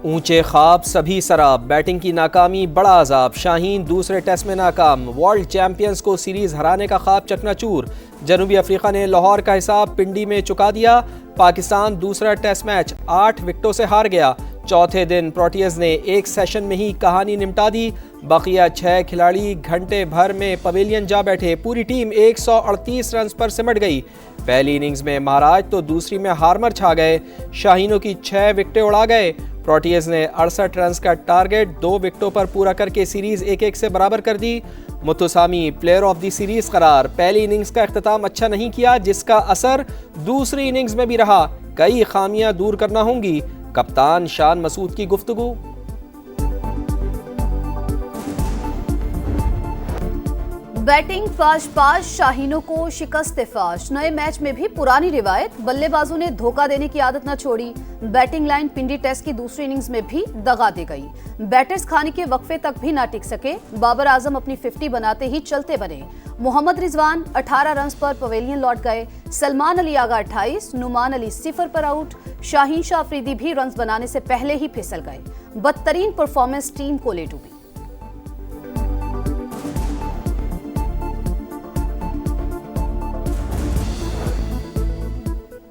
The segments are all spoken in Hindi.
ऊंचे ख्वाब सभी सराब, बैटिंग की नाकामी बड़ा अजाब, शाहीन दूसरे टेस्ट में नाकाम, वर्ल्ड चैंपियंस को सीरीज हराने का ख्वाब चकनाचूर, जनूबी अफ्रीका ने लाहौर का हिसाब पिंडी में चुका दिया, पाकिस्तान दूसरा टेस्ट मैच 8 विकेटों से हार गया, चौथे दिन प्रोटियज ने एक सेशन में ही कहानी निपटा दी, बकिया 6 खिलाड़ी घंटे भर में पवेलियन जा बैठे, पूरी टीम 138 रन पर सिमट गई, पहली इनिंग्स में महाराज तो दूसरी में हार्मर छा गए, शाहीनों की 6 विकेटें उड़ा गए, प्रोटियज ने 68 रन का टारगेट 2 विकेटों पर पूरा करके सीरीज 1-1 से बराबर कर दी, मुत्तसामी प्लेयर ऑफ द सीरीज करार, पहली इनिंग्स का इख्तिताम अच्छा नहीं किया जिसका असर दूसरी इनिंग्स में भी रहा, कई खामियां दूर करना होंगी, कप्तान शान मसूद की गुफ्तगू। बैटिंग फाश शाहीनों को शिकस्त फाश, नए मैच में भी पुरानी रिवायत, बल्लेबाजों ने धोखा देने की आदत न छोड़ी, बैटिंग लाइन पिंडी टेस्ट की दूसरी इनिंग्स में भी दगा दे गई, बैटर्स खाने के वक्फे तक भी ना टिक सके, बाबर आजम अपनी 50 बनाते ही चलते बने, मोहम्मद रिजवान 18 रन पर पवेलियन लौट गए, सलमान अली आगा 28, नुमान अली 0 पर आउट, शाहीन शाह अफरीदी भी रन बनाने से पहले ही फिसल गए, बदतरीन परफॉर्मेंस टीम को ले डूबी।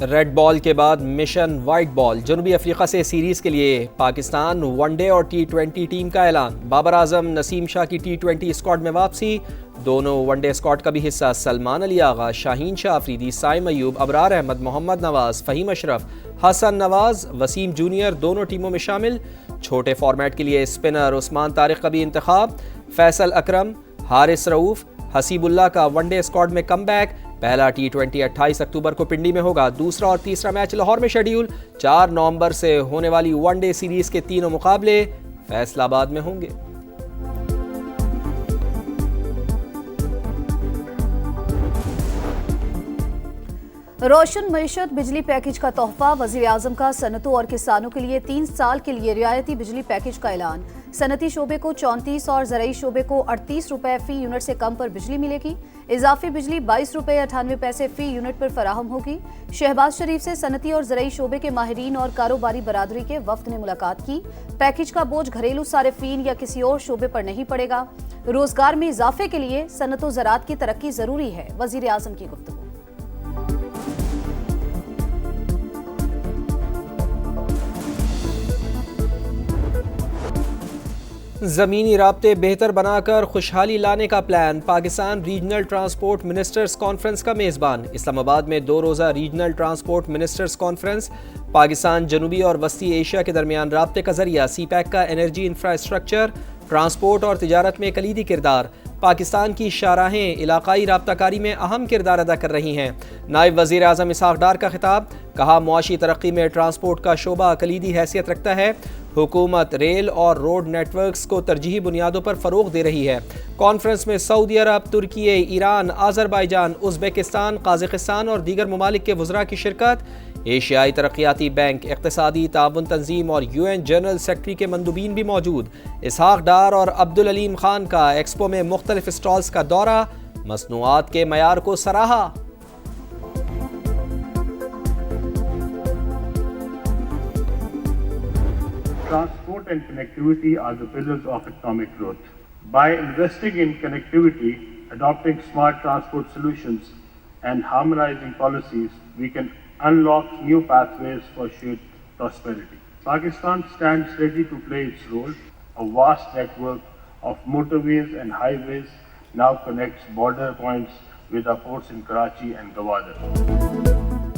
रेड बॉल के बाद मिशन वाइट बॉल, जनूबी अफ्रीका से सीरीज के लिए पाकिस्तान वनडे और T20 टीम का ऐलान, बाबर आजम नसीम शाह की T20 स्क्वाड में वापसी, दोनों वनडे स्क्वाड का भी हिस्सा सलमान अली आगा, शाहीन शाह अफरीदी, साइम अयूब, अबरार अहमद, मोहम्मद नवाज, फहीम अशरफ, हसन नवाज, वसीम जूनियर दोनों टीमों में शामिल, छोटे फॉर्मेट के लिए स्पिनर उस्मान तारिक का भी इंतखाब, फैसल अकरम, हारिस रऊफ, हसीबुल्ला का वनडे स्क्वाड में कमबैक, पहला T20 28 अक्टूबर को पिंडी में होगा, दूसरा और तीसरा मैच लाहौर में शेड्यूल, 4 नवंबर से होने वाली वनडे सीरीज के तीनों मुकाबले फैसलाबाद में होंगे। रोशन मईशत बिजली पैकेज का तोहफा, वजीर आजम का सनतों और किसानों के लिए 3 साल के लिए रियायती बिजली पैकेज का ऐलान, सनती शोबे को 34 और ज़राई शोबे को 38 रुपए फी यूनिट से कम पर बिजली मिलेगी, इजाफी बिजली 22 रुपए 98 पैसे फी यूनिट पर फराहम होगी। शहबाज शरीफ से सनती और ज़राई शोबे के माहिरीन और कारोबारी बरादरी के वफ्द ने मुलाकात की, पैकेज का बोझ घरेलू सारिफीन या किसी और शोबे पर नहीं पड़ेगा, रोजगार में इजाफे के लिए सनत व ज़राअत की तरक्की जरूरी है, वजीर आजम की गुफ्तगू। ज़मीनी राब्ते बेहतर बनाकर खुशहाली लाने का plan, Pakistan regional transport ministers conference का मेज़बान, इस्लामाबाद में 2 रोज़ा regional transport ministers conference, Pakistan जनूबी और वस्ती एशिया के दरमियान राब्ते का जरिया, CPEC का एनर्जी इंफ्रास्ट्रक्चर, ट्रांसपोर्ट और तिजारत में कलीदी किरदार, पाकिस्तान की शाहराहें इलाकाई राब्ताकारी में अहम किरदार अदा कर रही हैं, नायब वज़ीर आज़म इसहाक डार का खिताब, कहा मुआशी तरक्की में ट्रांसपोर्ट का शोबा कलीदी हैसियत रखता है, हुकूमत रेल और रोड नेटवर्क्स को तरजीही बुनियादों पर फ़रोग दे रही है। कॉन्फ्रेंस में सऊदी अरब, तुर्की, ईरान, आज़रबाईजान, उज़्बेकिस्तान, काज़ाकिस्तान और दीगर ममालिक के वज़रा की शिरकत, एशियाई तरक्याती बैंक, इक़्तिसादी ताउन तंजीम और UN जनरल सेक्रेटरी के मंदूबीन भी मौजूद। इसहाक डार और अब्दुल अलीम खान का एक्सपो में मुख्तलिफ स्टॉल्स का दौरा, मसनूआत के मयार को सराहा। Transport and connectivity are the pillars of economic growth. By investing in connectivity, adopting smart transport solutions, and harmonizing policies, we can unlock new pathways for shared prosperity. Pakistan stands ready to play its role. A vast network of motorways and highways now connects border points with our ports in Karachi and Gwadar.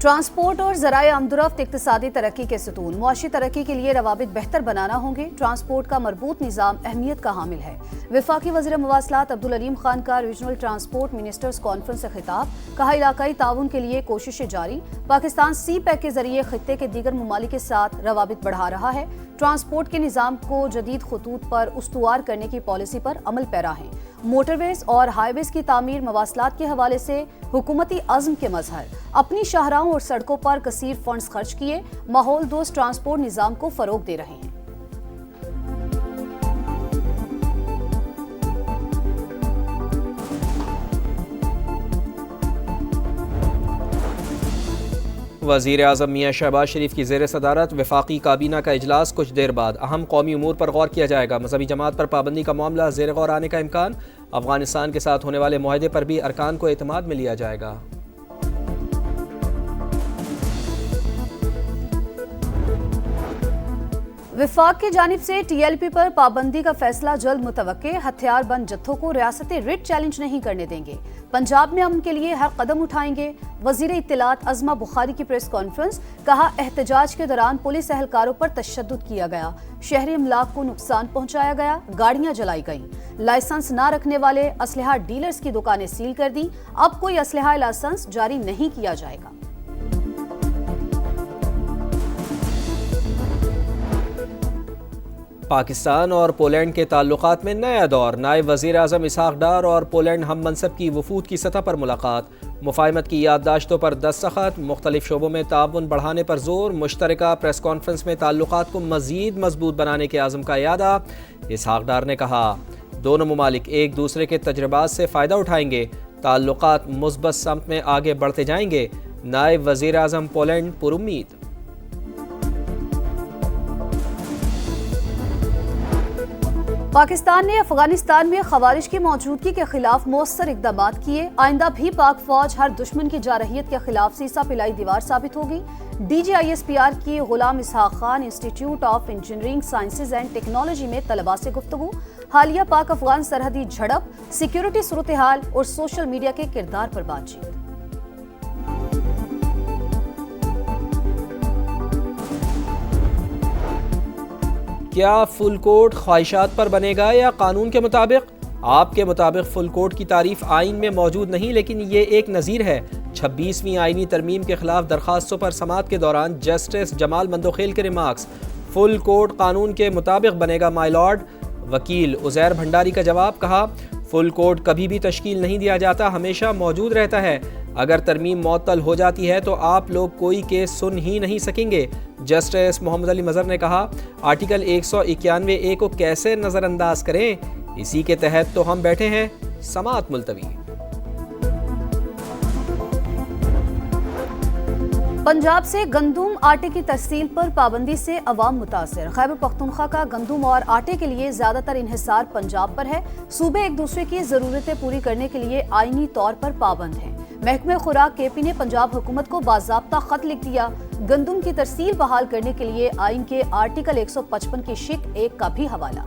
Transport और ज़राए आमदरफ्त इक्तिसादी तरक्की के सतून, मुआशी तरक्की के लिए रवाबित बेहतर बनाना होंगे, ट्रांसपोर्ट का मरबूत निज़ाम अहमियत का हामिल है। वफाकी वज़ीर मवासलात अब्दुल अलीम खान का रीजनल ट्रांसपोर्ट मिनिस्टर्स कॉन्फ्रेंस से खिताब, कहा इलाकाई ताउन के लिए कोशिशें जारी, पाकिस्तान CPEC के जरिए खित्ते के दीगर ममालिक के साथ रवाबित बढ़ा रहा है, ट्रांसपोर्ट के निज़ाम को जदीद खतूत पर उस्तुवार करने की पॉलिसी पर अमल पैरा है, मोटरवेज और हाईवेज की तामीर मवासलात के हवाले से हुकूमती अज़्म के मजहर, अपनी शाहराहों और सड़कों पर कसीर फंड्स खर्च किए, माहौल दोस्त ट्रांसपोर्ट निज़ाम को फरोग दे रहे हैं। वज़ीर आज़म मियाँ शहबाज शरीफ की ज़ेर सदारत वफाकी काबीना का इजलास कुछ देर बाद अहम कौमी उमूर पर गौर किया जाएगा। मजहबी जमात पर पाबंदी का मामला ज़ेर गौर आने का इम्कान। अफगानिस्तान के साथ होने वाले मुआहदे पर भी अरकान को एतमाद में लिया जाएगा। विफाक की जानिब से TLP पर पाबंदी का फैसला जल्द मुतवक्के। हथियार बंद जत्थों को रियासती रिट चैलेंज नहीं करने देंगे। पंजाब में अमन के लिए हर कदम उठाएंगे। वजीर इत्तलात अज़मा बुखारी की प्रेस कॉन्फ्रेंस। कहा, एहतजाज के दौरान पुलिस एहलकारों पर तशद्दुद किया गया, शहरी अमलाक को नुकसान पहुंचाया गया, गाड़ियां जलाई गईं। लाइसेंस न रखने वाले असलहा डीलर्स की दुकानें सील कर दी। अब कोई असलहा लाइसेंस जारी नहीं किया जाएगा। पाकिस्तान और पोलैंड के ताल्लुकात में नया दौर। नायब वज़ीर आज़म इसहाक डार और पोलैंड हम मनसब की वफूद की सतह पर मुलाकात। मुफाहिमत की याददाश्तों पर दस्तखत। मुख्तलिफ शोबों में ताउन बढ़ाने पर जोर। मुश्तरका प्रेस कॉन्फ्रेंस में ताल्लुकात को मज़ीद मजबूत बनाने के आज़म का यादा। इसहाक डार ने कहा, दोनों ममालिक एक दूसरे के तजर्बात से फ़ायदा उठाएंगे। ताल्लुकात मुस्बत समत में आगे बढ़ते जाएंगे। नायब वज़ीर आज़म पोलैंड पुरुम्मीद। पाकिस्तान ने अफगानिस्तान में खवारिज की मौजूदगी के खिलाफ मौसर इकदाम किए। आइंदा भी पाक फौज हर दुश्मन की जारहियत के खिलाफ सीसा पिलाई दीवार साबित होगी। DGISPR की Ghulam Ishaq Khan institute of engineering sciences and technology में तलबा से गुफ्तगू। हालिया पाक अफगान सरहदी झड़प, सिक्योरिटी सूरत हाल और सोशल मीडिया के किरदार पर बातचीत। क्या फुल कोर्ट ख्वाहिशात पर बनेगा या कानून के मुताबिक? आपके मुताबिक फुल कोर्ट की तारीफ आइन में मौजूद नहीं, लेकिन ये एक नज़ीर है। 26वीं आइनी तरमीम के खिलाफ दरखास्तों पर समाअत के दौरान जस्टिस जमाल मंदोखेल के रिमार्क्स। फुल कोर्ट कानून के मुताबिक बनेगा माय लॉर्ड। वकील उज़ैर भंडारी का जवाब। कहा, फुल कोर्ट कभी भी तश्कील नहीं दिया जाता, हमेशा मौजूद रहता है। अगर तरमीम मुअत्तल हो जाती है तो आप लोग कोई केस सुन ही नहीं सकेंगे। जस्टिस मोहम्मद अली मज़हर ने कहा, आर्टिकल 191A को कैसे नज़रअंदाज करें? इसी के तहत तो हम बैठे हैं। समाअत मुलतवी। पंजाब से गंदुम आटे की तहसील पर पाबंदी से अवाम मुतासिर। खैबर पख्तूनख्वा का गंदुम और आटे के लिए ज्यादातर इन्हिसार पंजाब पर है। सूबे एक दूसरे की जरूरतें पूरी करने के लिए आईनी तौर पर पाबंद हैं। महकमे खुराक KP ने पंजाब हुकूमत को बाज़ाब्ता खत लिख दिया। गंदुम की तरसील बहाल करने के लिए आइन के आर्टिकल 155 की शिक 1 का भी हवाला।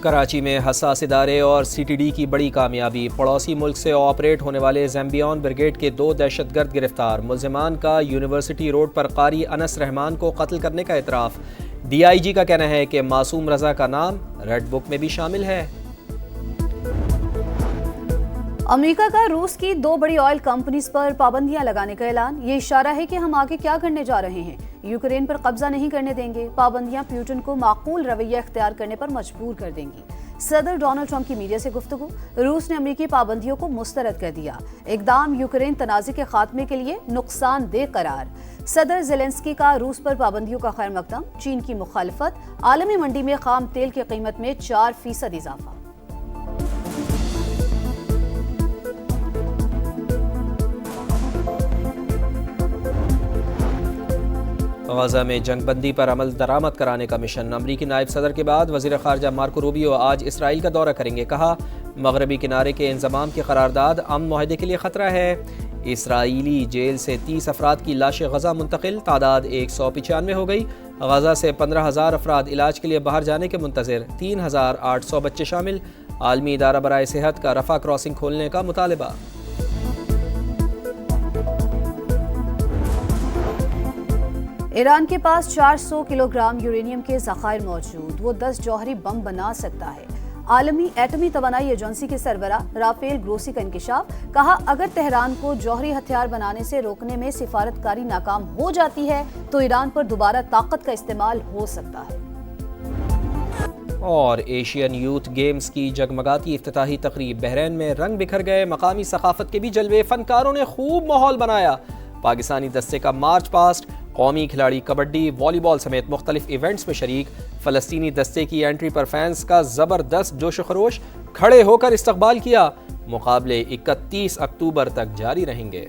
कराची में हसास इदारे और CTD की बड़ी कामयाबी। पड़ोसी मुल्क से ऑपरेट होने वाले ज़ैम्बियन ब्रिगेड के 2 दहशतगर्द गिरफ्तार। मुल्ज़िमान का यूनिवर्सिटी रोड पर कारी अनस रहमान को कत्ल करने का इतराफ़। DIG का कहना है कि मासूम रजा का नाम रेड बुक में भी शामिल है। अमेरिका का रूस की 2 बड़ी ऑयल कंपनीज पर पाबंदियां लगाने का ऐलान। ये इशारा है कि हम आगे क्या करने जा रहे हैं। यूक्रेन पर कब्जा नहीं करने देंगे। पाबंदियां पुतिन को माकूल रवैया इख्तियार करने पर मजबूर कर देंगी। सदर डोनाल्ड ट्रंप की मीडिया से गुफ्तगू। रूस ने अमेरिकी पाबंदियों को मुस्तरद कर दिया। इकदाम यूक्रेन तनाज़े के खात्मे के लिए नुकसानदेह करार। सदर ज़ेलेंस्की का रूस पर पाबंदियों का खैर मकदम। चीन की मुखालफत। आलमी मंडी में खाम तेल की कीमत में 4% इजाफा। गजा में जंगबंदी पर अमल दरामद कराने का मिशन। अमरीकी नायब सदर के बाद वज़ीर ख़ारजा मार्को रूबियो आज इसराइल का दौरा करेंगे। कहा, मगरबी किनारे के इंज़माम की करारदाद अमन मुआहदे के लिए ख़तरा है। इसराइली जेल से 30 अफराद की लाशें गजा मुंतकिल। तादाद 195 हो गई। गजा से 15,000 अफराद इलाज के लिए बाहर जाने के मुंतज़िर। 3,800 बच्चे शामिल। आलमी इदारा बराए सेहत का रफ़ा क्रॉसिंग खोलने का मुतालबा। ईरान के पास 400 किलोग्राम यूरेनियम के ज़खायर मौजूद। वो 10 जौहरी बम बना सकता है। आलमी एटमी तवानाई एजेंसी के सरबराह राफेल ग्रोसी का इंकिशाफ। कहा, अगर तेहरान को जौहरी हथियार बनाने से रोकने में सिफारतकारी नाकाम हो जाती है तो ईरान पर दोबारा ताकत का इस्तेमाल हो सकता है। और एशियन यूथ गेम्स की जगमगाती इफ्तिताही तकरीब। बहरीन में रंग बिखर गए। मकामी सकाफत के भी जलवे। फनकारों ने खूब माहौल बनाया। पाकिस्तानी दस्ते का मार्च पास्ट। कौमी खिलाड़ी कबड्डी, वॉलीबॉल समेत मुख्तलिफ इवेंट्स में शरीक। फ़लस्तीनी दस्ते की एंट्री पर फैंस का ज़बरदस्त जोश खरोश। खड़े होकर इस्तकबाल किया। मुकाबले 31 अक्टूबर तक जारी रहेंगे।